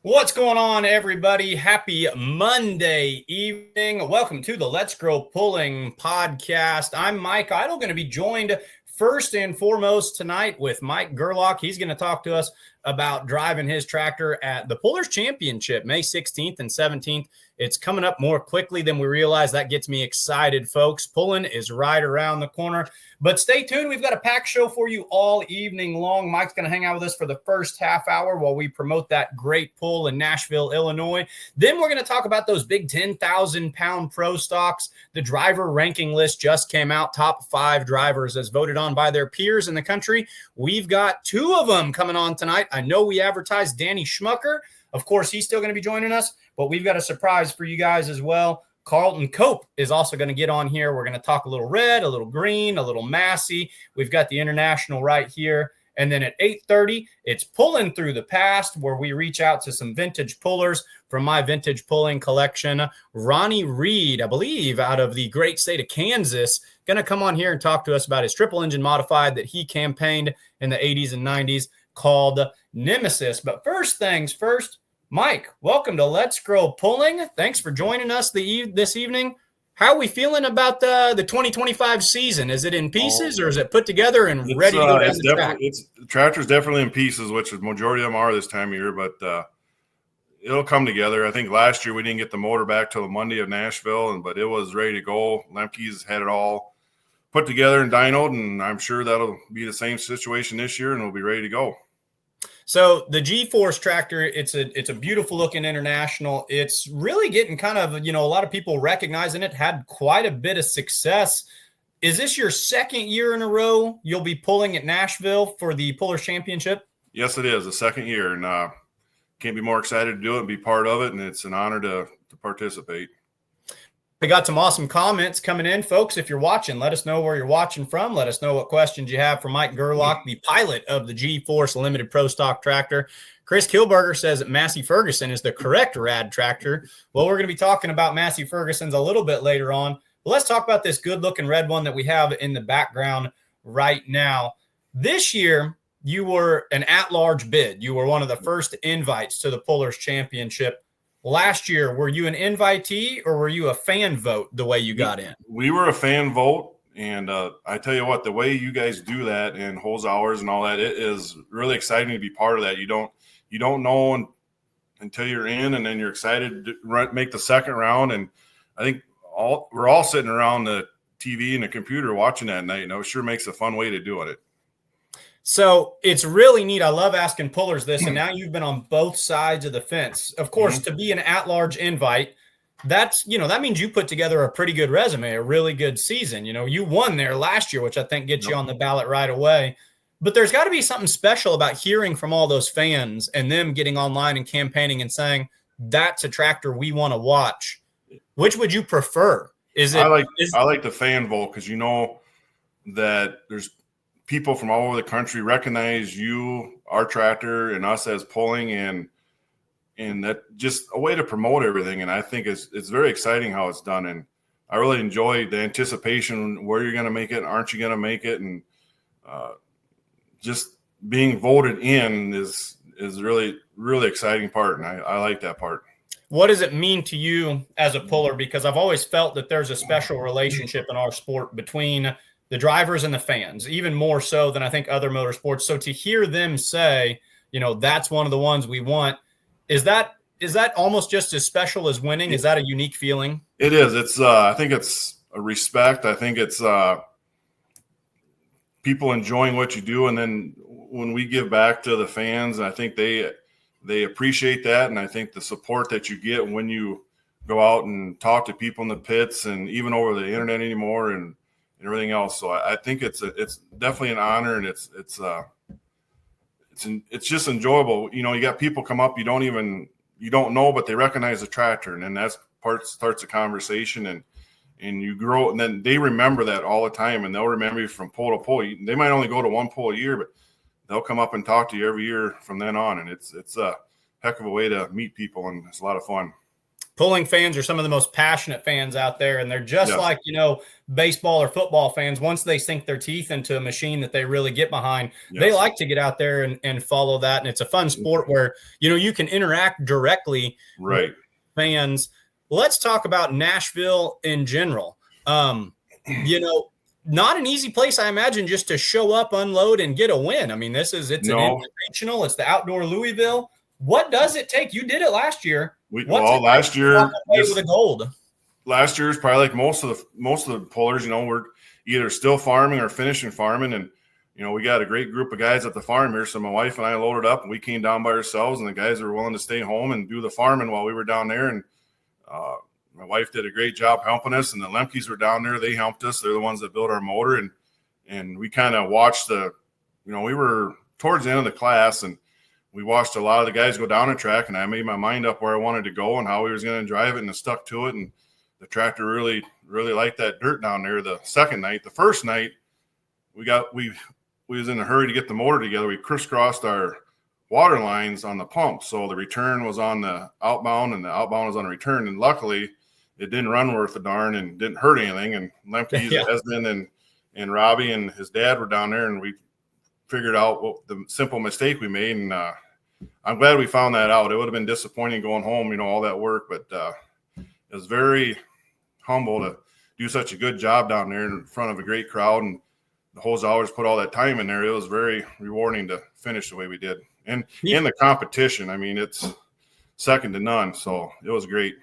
What's going on, everybody? Happy Monday evening. Welcome to the Let's Grow Pulling podcast. I'm Mike Idle, going to be joined first and foremost tonight with Mike Gerlach. He's going to talk to us about driving his tractor at the Pullers Championship, May 16th and 17th. It's coming up more quickly than we realize. That gets me excited, folks. Pulling is right around the corner. But stay tuned. We've got a packed show for you all evening long. Mike's going to hang out with us for the first half hour while we promote that great pull in Nashville, Illinois. Then we're going to talk about those big 10,000-pound pro stocks. The driver ranking list just came out. Top 5 drivers as voted on by their peers in the country. We've got 2 of them coming on tonight. I know we advertised Danny Schmucker. Of course, he's still going to be joining us, but we've got a surprise for you guys as well. Carlton Cope is also going to get on here. We're going to talk a little red, a little green, a little Massey. We've got the International right here. And then at 8:30, it's Pulling Through the Past, where we reach out to some vintage pullers from my vintage pulling collection. Ronnie Reed, I believe, out of the great state of Kansas, going to come on here and talk to us about his triple engine modified that he campaigned in the 80s and 90s called Nemesis. But first things first, Mike, welcome to Let's Grow Pulling. Thanks for joining us this evening. How are we feeling about the 2025 season? Is it in pieces or is it put together and ready to go down the track? The tractor's definitely in pieces, which the majority of them are this time of year, but it'll come together. I think last year we didn't get the motor back till the Monday of Nashville, but it was ready to go. Lemke's had it all put together and dynoed, and I'm sure that'll be the same situation this year, and we'll be ready to go. So the G-Force tractor, it's a beautiful looking International. It's really getting kind of, a lot of people recognizing it, had quite a bit of success. Is this your second year in a row you'll be pulling at Nashville for the Pullers Championship? Yes, it is the second year, and can't be more excited to do it and be part of it, and it's an honor to participate. We got some awesome comments coming in. Folks, if you're watching, let us know where you're watching from. Let us know what questions you have for Mike Gerlach, the pilot of the G-Force Limited Pro Stock Tractor. Chris Kilberger says that Massey Ferguson is the correct rad tractor. Well, we're going to be talking about Massey Ferguson's a little bit later on. But let's talk about this good-looking red one that we have in the background right now. This year, you were an at-large bid. You were one of the first invites to the Pullers Championship. Last year, were you an invitee or were you a fan vote the way you got in? We were a fan vote, and I tell you what, the way you guys do that and holds hours and all that, it is really exciting to be part of that. You don't know until you're in, and then you're excited to make the second round. And I think we're all sitting around the TV and the computer watching that night. It sure makes a fun way to do it. So it's really neat. I love asking pullers this, and now you've been on both sides of the fence. Of course, to be an at-large invite, that means you put together a pretty good resume, a really good season. You won there last year, which I think gets you on the ballot right away. But there's got to be something special about hearing from all those fans and them getting online and campaigning and saying, that's a tractor we want to watch. Which would you prefer? I like the fan vote because that there's people from all over the country recognize you, our tractor, and us as pulling, and that just a way to promote everything. And I think it's very exciting how it's done. And I really enjoy the anticipation, where you're going to make it, aren't you going to make it? And just being voted in is really, really exciting part. And I like that part. What does it mean to you as a puller? Because I've always felt that there's a special relationship in our sport between the drivers and the fans, even more so than I think other motorsports. So to hear them say, that's one of the ones we want, is that almost just as special as winning? Is that a unique feeling? It is. It's I think it's a respect. I think it's people enjoying what you do, and then when we give back to the fans, I think they appreciate that, and I think the support that you get when you go out and talk to people in the pits and even over the internet anymore and everything else. So I think it's definitely an honor, and it's just enjoyable. You got people come up you don't know, but they recognize the tractor, and then that's starts a conversation, and you grow, and then they remember that all the time, and they'll remember you from pull to pull. They might only go to one pull a year, but they'll come up and talk to you every year from then on, and it's a heck of a way to meet people, and it's a lot of fun. Pulling fans are some of the most passionate fans out there, and they're just Yes. like, baseball or football fans. Once they sink their teeth into a machine that they really get behind, they Yes. like to get out there and follow that. And it's a fun sport where, you can interact directly Right. with fans. Let's talk about Nashville in general. Not an easy place, I imagine, just to show up, unload, and get a win. I mean, it's an invitational. It's the outdoor Louisville. What does it take? You did it last year. Last year with a gold. Last year is probably like most of the pullers. We're either still farming or finishing farming, and we got a great group of guys at the farm here. So my wife and I loaded up, and we came down by ourselves, and the guys were willing to stay home and do the farming while we were down there. And my wife did a great job helping us, and the Lemkes were down there. They helped us. They're the ones that built our motor, and we kind of watched we were towards the end of the class, and we watched a lot of the guys go down the track, and I made my mind up where I wanted to go and how we was going to drive it, and I stuck to it. And the tractor really, really liked that dirt down there. The second night, the first night, we was in a hurry to get the motor together. We crisscrossed our water lines on the pump, so the return was on the outbound, and the outbound was on the return. And luckily, it didn't run worth a darn and didn't hurt anything. And Lemke, Esmond, and Robbie and his dad were down there, and we figured out what the simple mistake we made. And I'm glad we found that out. It would have been disappointing going home, all that work, but it was very humble to do such a good job down there in front of a great crowd, and the whole hours put all that time in there. It was very rewarding to finish the way we did. And in the competition, I mean, it's second to none. So it was great.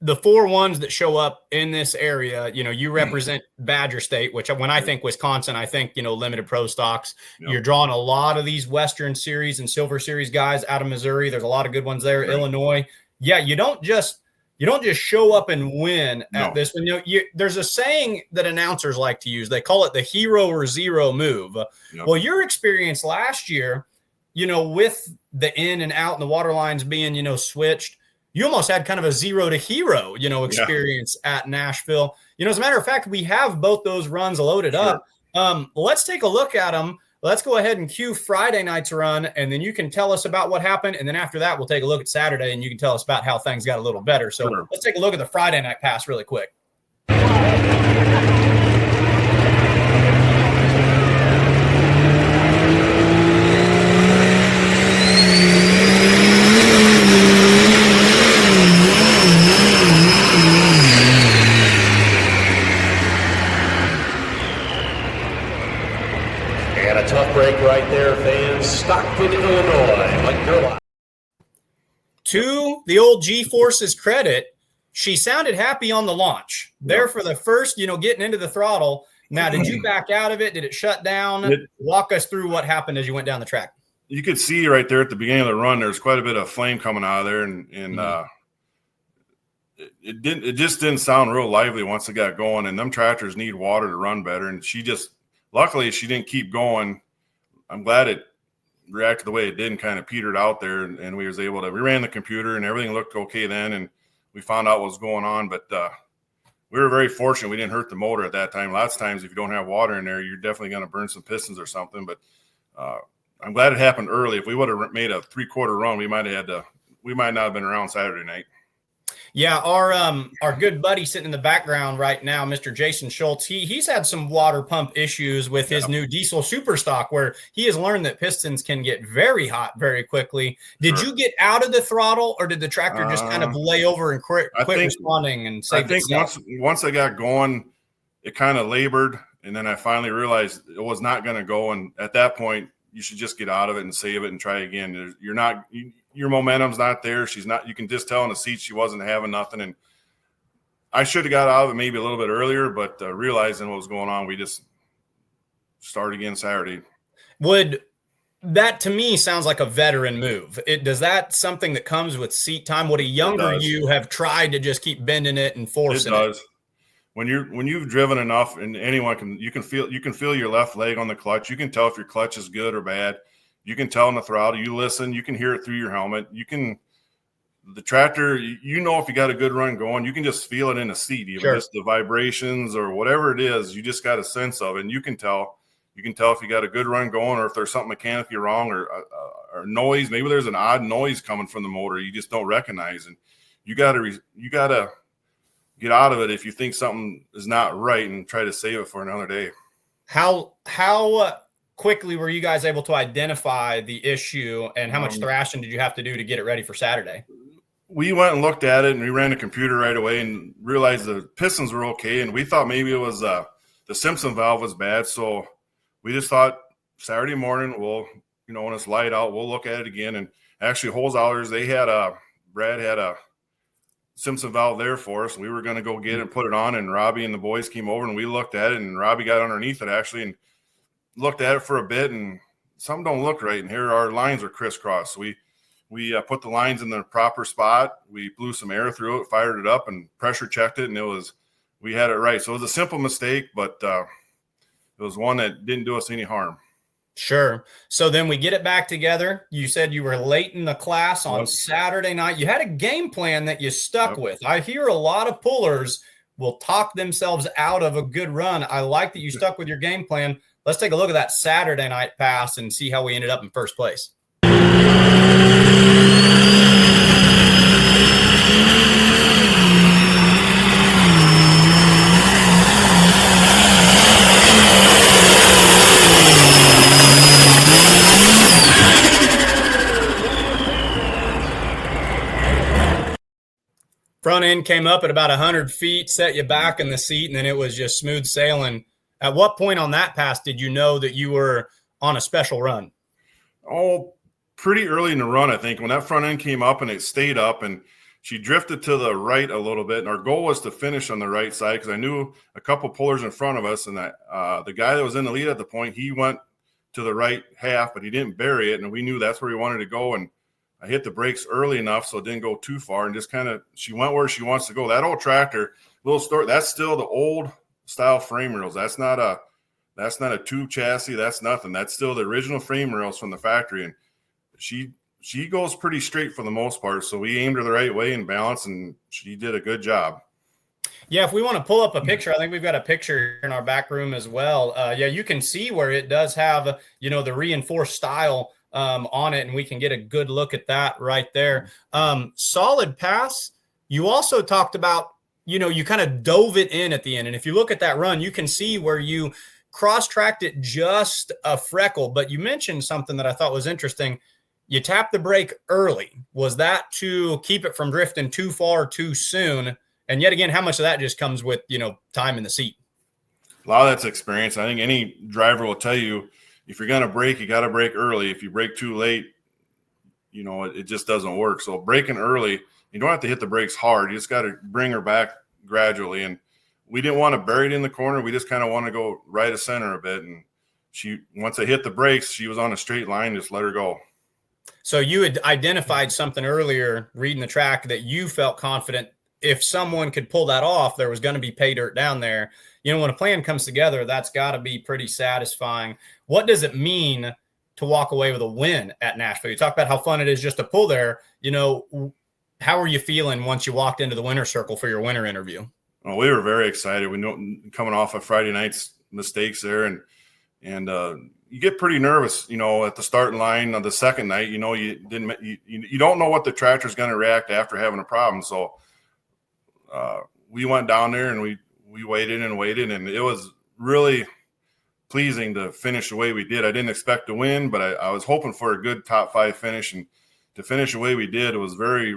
The 4 ones that show up in this area, you represent Badger State, which when I think Wisconsin, I think, limited pro stocks. Yep. You're drawing a lot of these Western Series and Silver Series guys out of Missouri. There's a lot of good ones there. Right. Illinois. Yeah, you don't just show up and win at this one. There's a saying that announcers like to use. They call it the hero or zero move. Yep. Well, your experience last year, with the in and out and the water lines being, switched, you almost had kind of a zero to hero, experience at Nashville. As a matter of fact, we have both those runs loaded up. Let's take a look at them. Let's go ahead and cue Friday night's run, and then you can tell us about what happened. And then after that, we'll take a look at Saturday, and you can tell us about how things got a little better. So Let's take a look at the Friday night pass really quick. Tough break right there, fans. Stockton, Illinois, like Gerlach. To the old G-Force's credit, she sounded happy on the launch. There for the first, getting into the throttle. Now, did you back out of it? Did it shut down? Walk us through what happened as you went down the track. You could see right there at the beginning of the run, there's quite a bit of flame coming out of there, and it just didn't sound real lively once it got going. And them tractors need water to run better, and luckily, she didn't keep going. I'm glad it reacted the way it did and kind of petered out there, and we ran the computer and everything looked okay then, and we found out what was going on. But we were very fortunate we didn't hurt the motor at that time. Lots of times, if you don't have water in there, you're definitely going to burn some pistons or something. But I'm glad it happened early. If we would have made a 3/4 run, we might not have been around Saturday night. Yeah, our good buddy sitting in the background right now, Mr. Jason Schultz, he's had some water pump issues with his new diesel super stock, where he has learned that pistons can get very hot very quickly. Did you get out of the throttle, or did the tractor just kind of lay over and quit responding and save itself? once I got going, it kind of labored, and then I finally realized it was not going to go. And at that point, you should just get out of it and save it and try again. Your momentum's not there. You can just tell in the seat she wasn't having nothing. And I should have got out of it maybe a little bit earlier, but realizing what was going on, we just started again Saturday. That to me sounds like a veteran move. Does that something that comes with seat time? Would a younger you have tried to just keep bending it and forcing it? It does. When you've driven enough, and you can feel your left leg on the clutch. You can tell if your clutch is good or bad. You can tell in the throttle. You listen. You can hear it through your helmet. The tractor. If you got a good run going, you can just feel it in the seat, even just the vibrations or whatever it is. You just got a sense of it, and you can tell. You can tell if you got a good run going, or if there's something mechanically wrong, or noise. Maybe there's an odd noise coming from the motor you just don't recognize, and you gotta get out of it if you think something is not right and try to save it for another day. How quickly were you guys able to identify the issue, and how much thrashing did you have to do to get it ready for Saturday? We went and looked at it, and we ran the computer right away and realized the pistons were okay, and we thought maybe it was the Simpson valve was bad. So we just thought Saturday morning, when it's light out, we'll look at it again. And actually, hose outers, Brad had a Simpson valve there for us. We were going to go get it and put it on, and Robbie and the boys came over, and we looked at it, and Robbie got underneath it actually and looked at it for a bit, and something don't look right. And here our lines are crisscrossed. So we put the lines in the proper spot. We blew some air through it, fired it up, and pressure checked it, and we had it right. So it was a simple mistake, but it was one that didn't do us any harm. Sure. So then we get it back together. You said you were late in the class on Saturday night. You had a game plan that you stuck with. I hear a lot of pullers will talk themselves out of a good run. I like that you stuck with your game plan. Let's take a look at that Saturday night pass and see how we ended up in first place. Front end came up at about 100 feet, set you back in the seat, and then it was just smooth sailing. At what point on that pass did you know that you were on a special run? Oh, pretty early in the run, I think, when that front end came up and it stayed up, and she drifted to the right a little bit. And our goal was to finish on the right side because I knew a couple pullers in front of us, and that the guy that was in the lead at the point, he went to the right half, but he didn't bury it, and we knew that's where he wanted to go. And I hit the brakes early enough so it didn't go too far, and just kind of she went where she wants to go. That old tractor, little story, that's still the old style frame rails. That's not a tube chassis. That's nothing. That's still the original frame rails from the factory, and she goes pretty straight for the most part. So we aimed her the right way and balanced, and she did a good job. Yeah, if we want to pull up a picture, I think we've got a picture in our back room as well. Yeah, you can see where it does have, the reinforced style on it, and we can get a good look at that right there. Solid pass. You also talked about, you kind of dove it in at the end. And if you look at that run, you can see where you cross-tracked it just a freckle. But you mentioned something that I thought was interesting. You tapped the brake early. Was that to keep it from drifting too far too soon? And yet again, how much of that just comes with, time in the seat? A lot of that's experience. I think any driver will tell you, if you're going to brake, you got to brake early. If you brake too late, it just doesn't work. So braking early, you don't have to hit the brakes hard. You just got to bring her back gradually. And we didn't want to bury it in the corner. We just kind of want to go right of center a bit. And once I hit the brakes, she was on a straight line. Just let her go. So you had identified something earlier, reading the track, that you felt confident if someone could pull that off, there was going to be pay dirt down there. When a plan comes together, that's got to be pretty satisfying. What does it mean to walk away with a win at Nashville? You talk about how fun it is just to pull there. How are you feeling once you walked into the winner's circle for your winter interview? Well, we were very excited. We know coming off of Friday night's mistakes there, and you get pretty nervous, at the starting line on the second night. You don't know what the tractor's going to react after having a problem. So we went down there and we waited, and it was really pleasing to finish the way we did. I didn't expect to win, but I was hoping for a good top 5 finish, and to finish the way we did, it was a very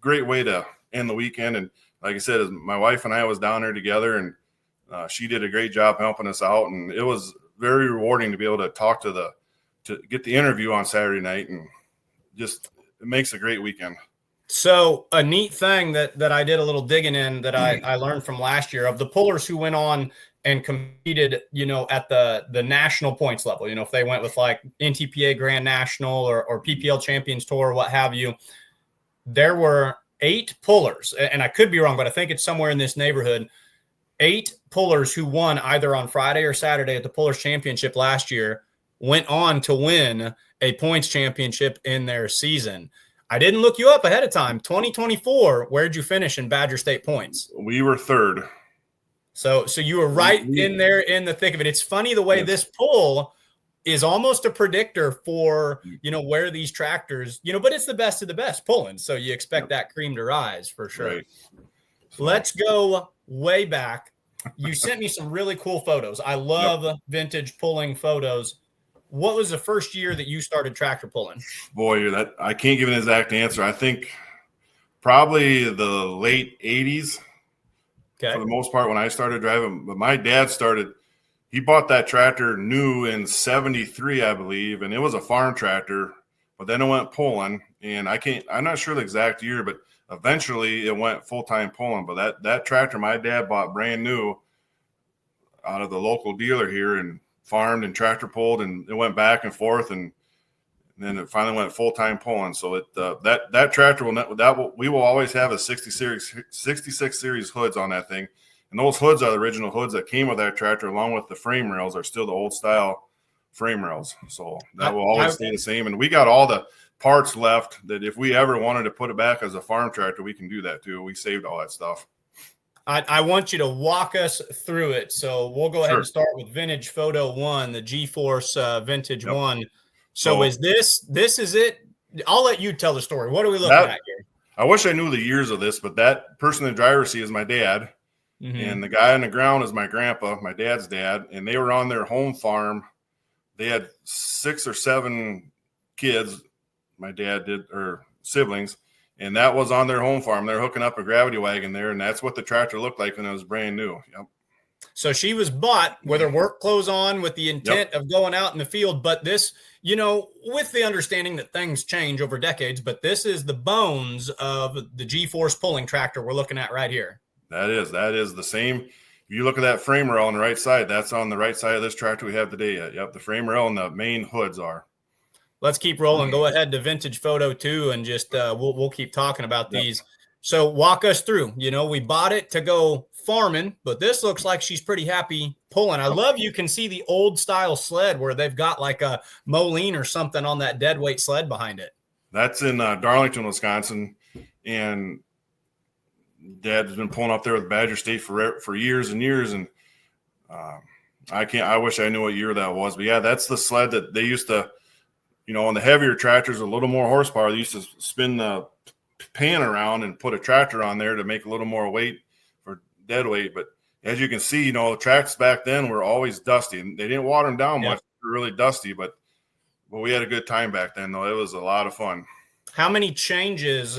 great way to end the weekend. And like I said, my wife and I was down there together, and she did a great job helping us out, and it was very rewarding to be able to talk to get the interview on Saturday night, and just it makes a great weekend. So a neat thing that I did a little digging in that I learned from last year, of the pullers who went on and competed, at the national points level, if they went with like NTPA Grand National or PPL Champions Tour, what have you, there were 8 pullers, and I could be wrong, but I think it's somewhere in this neighborhood, 8 pullers who won either on Friday or Saturday at the Pullers Championship last year went on to win a points championship in their season. I didn't look you up ahead of time. 2024, where'd you finish in Badger State points? We were 3rd. So you were right in there in the thick of it. It's funny the way this pull is almost a predictor for, where these tractors, but it's the best of the best pulling. So you expect that cream to rise for sure. Right. So. Let's go way back. You sent me some really cool photos. I love vintage pulling photos. What was the first year that you started tractor pulling? Boy, that I can't give an exact answer. I think probably the late 80s for the most part when I started driving. But my dad he bought that tractor new in 73, I believe, and it was a farm tractor, but then it went pulling, and I'm not sure the exact year, but eventually it went full-time pulling. But that tractor my dad bought brand new out of the local dealer here and farmed and tractor pulled, and it went back and forth, and then it finally went full-time pulling. So that tractor we will always have a 66 series hoods on that thing. And those hoods are the original hoods that came with that tractor, along with the frame rails are still the old style frame rails. So that will always stay the same. And we got all the parts left that if we ever wanted to put it back as a farm tractor, we can do that too. We saved all that stuff. I want you to walk us through it. So we'll go ahead and start with vintage photo 1, the G-Force vintage 1. So is this is it? I'll let you tell the story. What are we looking at here? I wish I knew the years of this, but that person in the driver's seat is my dad. Mm-hmm. And the guy on the ground is my grandpa, my dad's dad, and they were on their home farm. They had 6 or 7 kids, my dad did, or siblings, and that was on their home farm. They're hooking up a gravity wagon there, and that's what the tractor looked like when it was brand new. Yep. So she was bought with her work clothes on with the intent of going out in the field. But this, with the understanding that things change over decades, but this is the bones of the G-Force pulling tractor we're looking at right here. That is the same. If you look at that frame rail on the right side, that's on the right side of this tractor we have today. Yep, the frame rail and the main hoods are. Let's keep rolling. Go ahead to vintage photo 2 and just we'll keep talking about these. So walk us through. We bought it to go farming, but this looks like she's pretty happy pulling. I love you can see the old style sled where they've got like a Moline or something on that dead weight sled behind it. That's in Darlington, Wisconsin, and Dad's been pulling up there with Badger State for years and years, and I wish I knew what year that was, but yeah, that's the sled that they used to, on the heavier tractors, a little more horsepower, they used to spin the pan around and put a tractor on there to make a little more weight for dead weight. But as you can see, tracks back then were always dusty, and they didn't water them down much. They were really dusty, but we had a good time back then, though. It was a lot of fun. How many changes?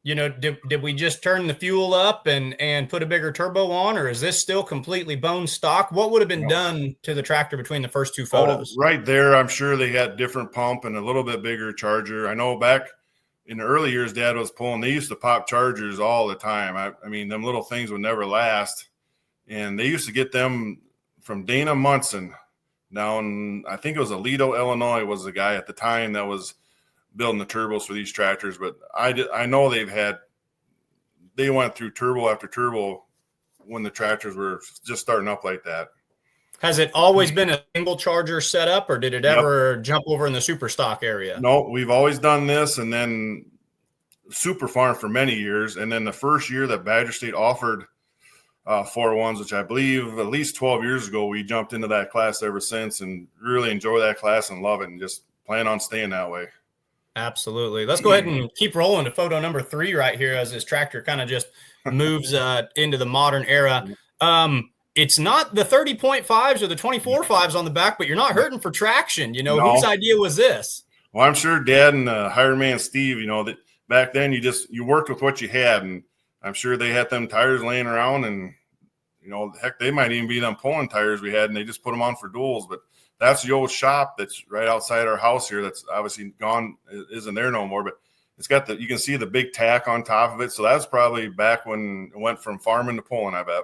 Did we just turn the fuel up and put a bigger turbo on, or is this still completely bone stock? What would have been done to the tractor between the first 2 photos? Right there, I'm sure they had different pump and a little bit bigger charger. I know back in the early years, Dad was pulling. They used to pop chargers all the time. I mean, them little things would never last, and they used to get them from Dana Munson down. I think it was Aledo, Illinois, was the guy at the time that was building the turbos for these tractors. But I know they went through turbo after turbo when the tractors were just starting up like that. Has it always been a single charger setup, or did it ever jump over in the super stock area? No, we've always done this, and then super farm for many years. And then the first year that Badger State offered 4-1s, which I believe at least 12 years ago, we jumped into that class ever since and really enjoy that class and love it and just plan on staying that way. Absolutely. Let's go ahead and keep rolling to photo number 3 right here as this tractor kind of just moves into the modern era. It's not the 30.5s or the 24.5s on the back, but you're not hurting for traction. Whose idea was this? Well, I'm sure Dad and hired man Steve, that back then you worked with what you had, and I'm sure they had them tires laying around, and heck, they might even be them pulling tires we had, and they just put them on for duals. But that's the old shop that's right outside our house here. That's obviously gone, isn't there no more, but it's got you can see the big tack on top of it. So that's probably back when it went from farming to pulling, I bet.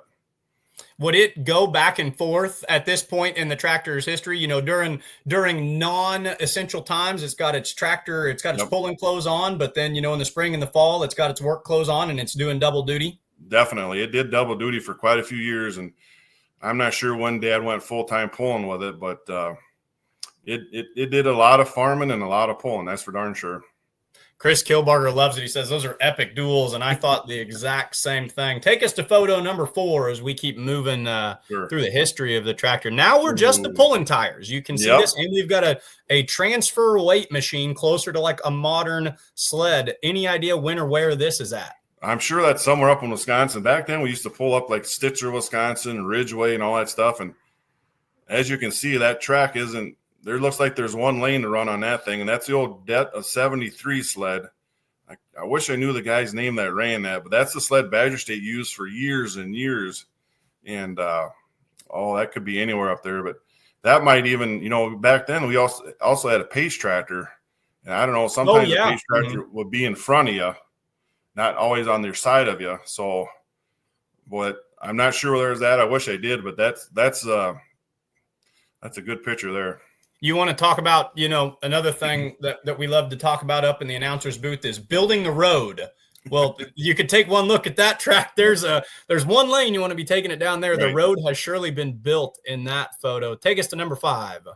Would it go back and forth at this point in the tractor's history? During non-essential times, it's got its tractor, it's got its pulling clothes on, but then, in the spring and the fall, it's got its work clothes on and it's doing double duty. Definitely. It did double duty for quite a few years. And I'm not sure when Dad went full-time pulling with it, but it did a lot of farming and a lot of pulling. That's for darn sure. Chris Kilbarger loves it. He says those are epic duels, and I thought the exact same thing. Take us to photo number 4 as we keep moving through the history of the tractor. Now we're just the pulling tires. You can see this, and we've got a transfer weight machine closer to like a modern sled. Any idea when or where this is at? I'm sure that's somewhere up in Wisconsin. Back then, we used to pull up like Stitcher, Wisconsin, Ridgeway, and all that stuff. And as you can see, that track isn't – there looks like there's one lane to run on that thing, and that's the old Det 73 sled. I wish I knew the guy's name that ran that, but that's the sled Badger State used for years and years. And, that could be anywhere up there. But that might even – back then we also had a pace tractor. And I don't know, sometimes the pace tractor would be in front of you, not always on their side of you. So, but I'm not sure where there's that. I wish I did, but that's a good picture there. You want to talk about, another thing that we love to talk about up in the announcer's booth is building the road. Well, you could take one look at that track. There's one lane you want to be taking it down there. Right. The road has surely been built in that photo. Take us to number 5.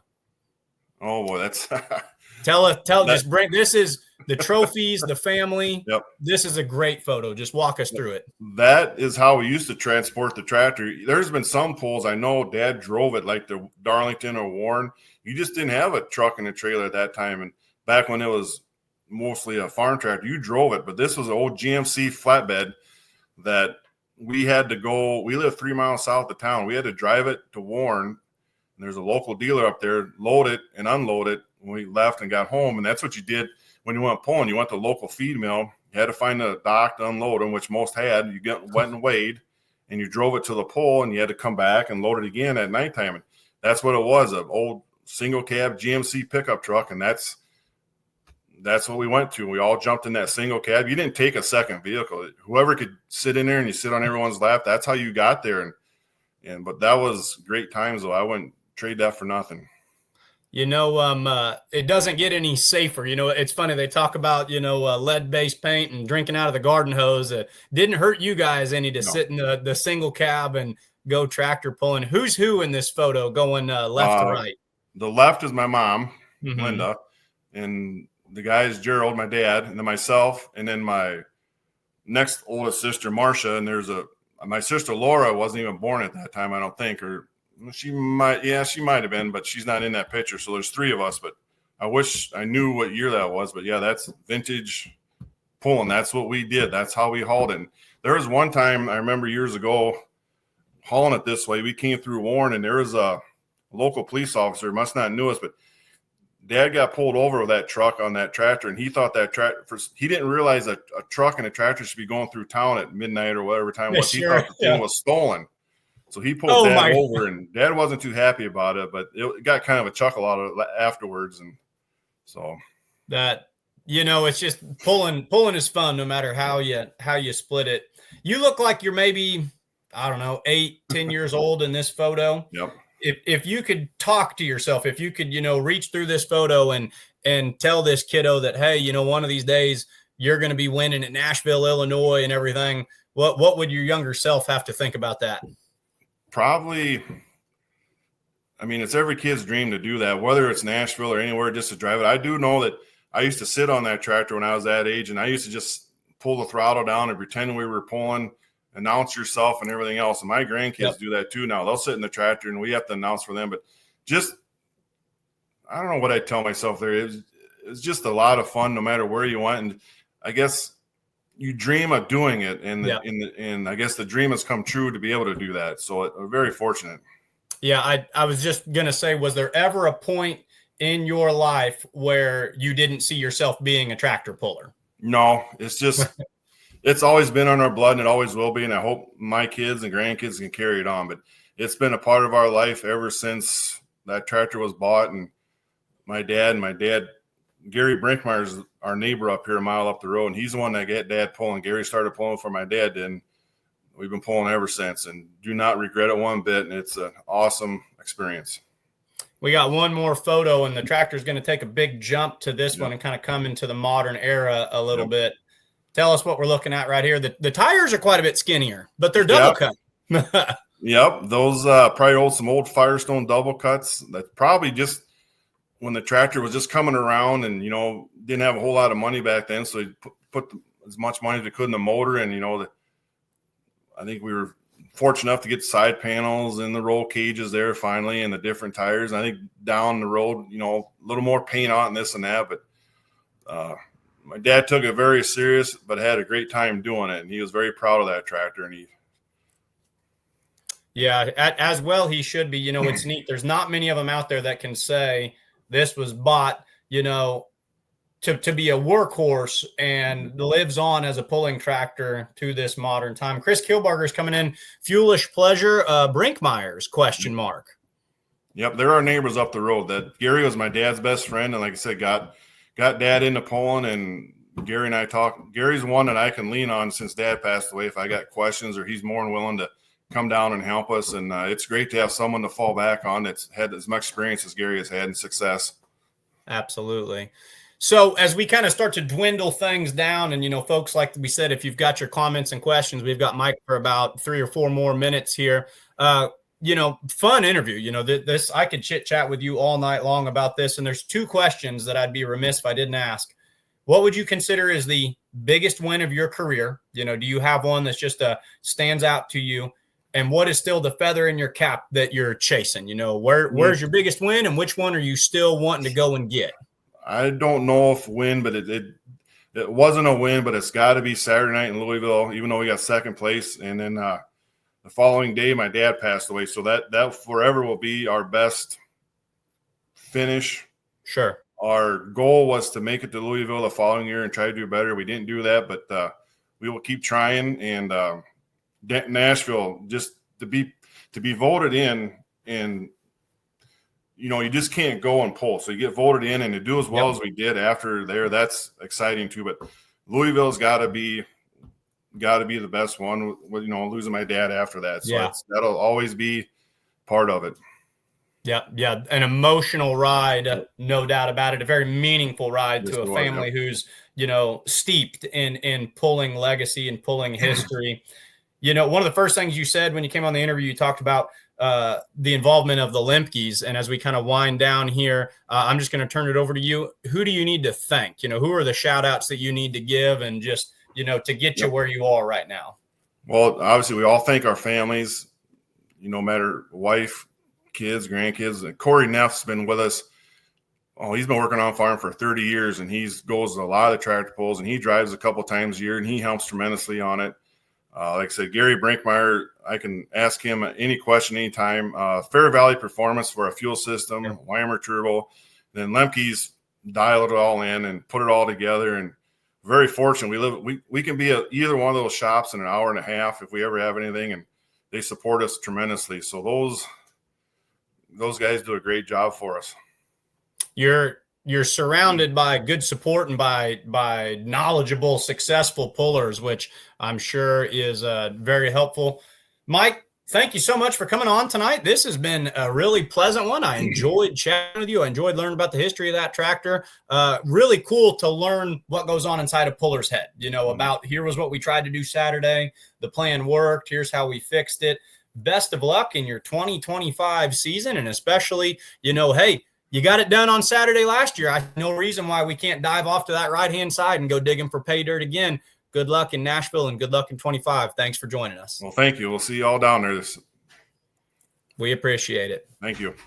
Oh boy, that's this is the trophies, the family. Yep. This is a great photo. Just walk us through it. That is how we used to transport the tractor. There's been some pulls I know Dad drove it, like the Darlington or Warren. You just didn't have a truck and a trailer at that time. And back when it was mostly a farm tractor, you drove it. But this was an old GMC flatbed that we had to go. We lived 3 miles south of town. We had to drive it to Warren. And there's a local dealer up there, load it and unload it when we left and got home. And that's what you did when you went pulling. You went to the local feed mill. You had to find a dock to unload them, which most had. You went and weighed, and you drove it to the pole, and you had to come back and load it again at nighttime. And that's what it was, an old single cab GMC pickup truck, and that's what we went to. We all jumped in that single cab. You didn't take a second vehicle. Whoever could sit in there and you sit on everyone's lap, that's how you got there. But that was great times, though. I wouldn't trade that for nothing. It doesn't get any safer. It's funny. They talk about, lead-based paint and drinking out of the garden hose. It didn't hurt you guys any to sit in the single cab and go tractor pulling. Who's who in this photo going left to right? The left is my mom, Linda, and the guy is Gerald, my dad, and then myself, and then my next oldest sister, Marcia, and my sister Laura wasn't even born at that time, I don't think, or she might have been, but she's not in that picture. So there's 3 of us, but I wish I knew what year that was. But yeah, that's vintage pulling. That's what we did. That's how we hauled it. And there was one time I remember years ago hauling it this way. We came through Warren, and there was a local police officer, must not knew us, but Dad got pulled over with that truck on that tractor, and he thought that tractor, he didn't realize that a truck and a tractor should be going through town at midnight or whatever time it was. He thought the thing was stolen. So he pulled Dad over, and Dad wasn't too happy about it, but it got kind of a chuckle out of it afterwards. And so that, it's just pulling is fun no matter how you split it. You look like you're maybe, I don't know, 8-10 years old in this photo. Yep. If you could talk to yourself, if you could, reach through this photo and tell this kiddo that, hey, one of these days you're going to be winning at Nashville, Illinois and everything, what would your younger self have to think about that? Probably, it's every kid's dream to do that, whether it's Nashville or anywhere, just to drive it. I do know that I used to sit on that tractor when I was that age, and I used to just pull the throttle down and pretend we were pulling, announce yourself and everything else. And my grandkids do that too now. They'll sit in the tractor, and we have to announce for them. But just, I don't know what I tell myself there. It's just a lot of fun no matter where you went. And I guess you dream of doing it, and I guess the dream has come true to be able to do that. So we're very fortunate. Yeah, I was just gonna say, was there ever a point in your life where you didn't see yourself being a tractor puller? No, it's just it's always been on our blood, and it always will be. And I hope my kids and grandkids can carry it on. But it's been a part of our life ever since that tractor was bought. And my dad Gary Brinkmeyer is our neighbor up here a mile up the road, and he's the one that got Dad pulling. Gary started pulling for my dad, and we've been pulling ever since, and do not regret it one bit, and it's an awesome experience. We got one more photo, and the tractor's going to take a big jump to this one and kind of come into the modern era a little bit. Tell us what we're looking at right here. The tires are quite a bit skinnier, but they're double cut. Yep, those probably some old Firestone double cuts. That's probably just when the tractor was just coming around, and didn't have a whole lot of money back then, so he put as much money as we could in the motor, and I think we were fortunate enough to get the side panels and the roll cages there finally, and the different tires. And I think down the road, a little more paint on this and that, but my dad took it very serious, but had a great time doing it, and he was very proud of that tractor. And yeah, as well he should be. It's neat. There's not many of them out there that can say this was bought, to be a workhorse and lives on as a pulling tractor to this modern time. Chris Kilbarger is coming in. Fuelish pleasure. Brinkmeyer's ? Yep, they're our neighbors up the road. That Gary was my dad's best friend, and like I said, got dad into pulling, and Gary and I talk. Gary's one that I can lean on since dad passed away if I got questions, or he's more than willing to come down and help us. And it's great to have someone to fall back on that's had as much experience as Gary has had in success. Absolutely. So as we kind of start to dwindle things down, and, folks, like we said, if you've got your comments and questions, we've got Mike for about 3 or 4 more minutes here. Fun interview. This I could chit chat with you all night long about this. And there's 2 questions that I'd be remiss if I didn't ask. What would you consider is the biggest win of your career? Do you have one that's just stands out to you? And what is still the feather in your cap that you're chasing? Where's your biggest win, and which one are you still wanting to go and get? I don't know if win, but it wasn't a win, but it's got to be Saturday night in Louisville, even though we got second place. And then the following day, my dad passed away. So that forever will be our best finish. Sure. Our goal was to make it to Louisville the following year and try to do better. We didn't do that, but we will keep trying. And Nashville, just to be voted in, and you just can't go and pull. So you get voted in, and to do as well as we did after there, that's exciting too. But Louisville's got to be the best one. With losing my dad after that, so that'll always be part of it. Yeah, an emotional ride, no doubt about it. A very meaningful ride to a family who's steeped in pulling legacy and pulling history. One of the first things you said when you came on the interview, you talked about the involvement of the Lemkes. And as we kind of wind down here, I'm just going to turn it over to you. Who do you need to thank? Who are the shout outs that you need to give, and just, to get you where you are right now? Well, obviously we all thank our families, no matter wife, kids, grandkids. Corey Neff's been with us. Oh, he's been working on farm for 30 years, and he goes to a lot of tractor pulls, and he drives a couple times a year, and he helps tremendously on it. Like I said, Gary Brinkmeyer, I can ask him any question anytime. Fair Valley Performance for a fuel system, Weimer Turbo. Then Lemke's dial it all in and put it all together. And very fortunate. We can be at either one of those shops in an hour and a half if we ever have anything, and they support us tremendously. So those guys do a great job for us. You're surrounded by good support and by knowledgeable, successful pullers, which I'm sure is very helpful. Mike, thank you so much for coming on tonight. This has been a really pleasant one. I enjoyed chatting with you. I enjoyed learning about the history of that tractor. Really cool to learn what goes on inside a puller's head, about here was what we tried to do Saturday. The plan worked. Here's how we fixed it. Best of luck in your 2025 season. And especially, hey, you got it done on Saturday last year. I have no reason why we can't dive off to that right-hand side and go digging for pay dirt again. Good luck in Nashville and good luck in 25. Thanks for joining us. Well, thank you. We'll see you all down there. We appreciate it. Thank you.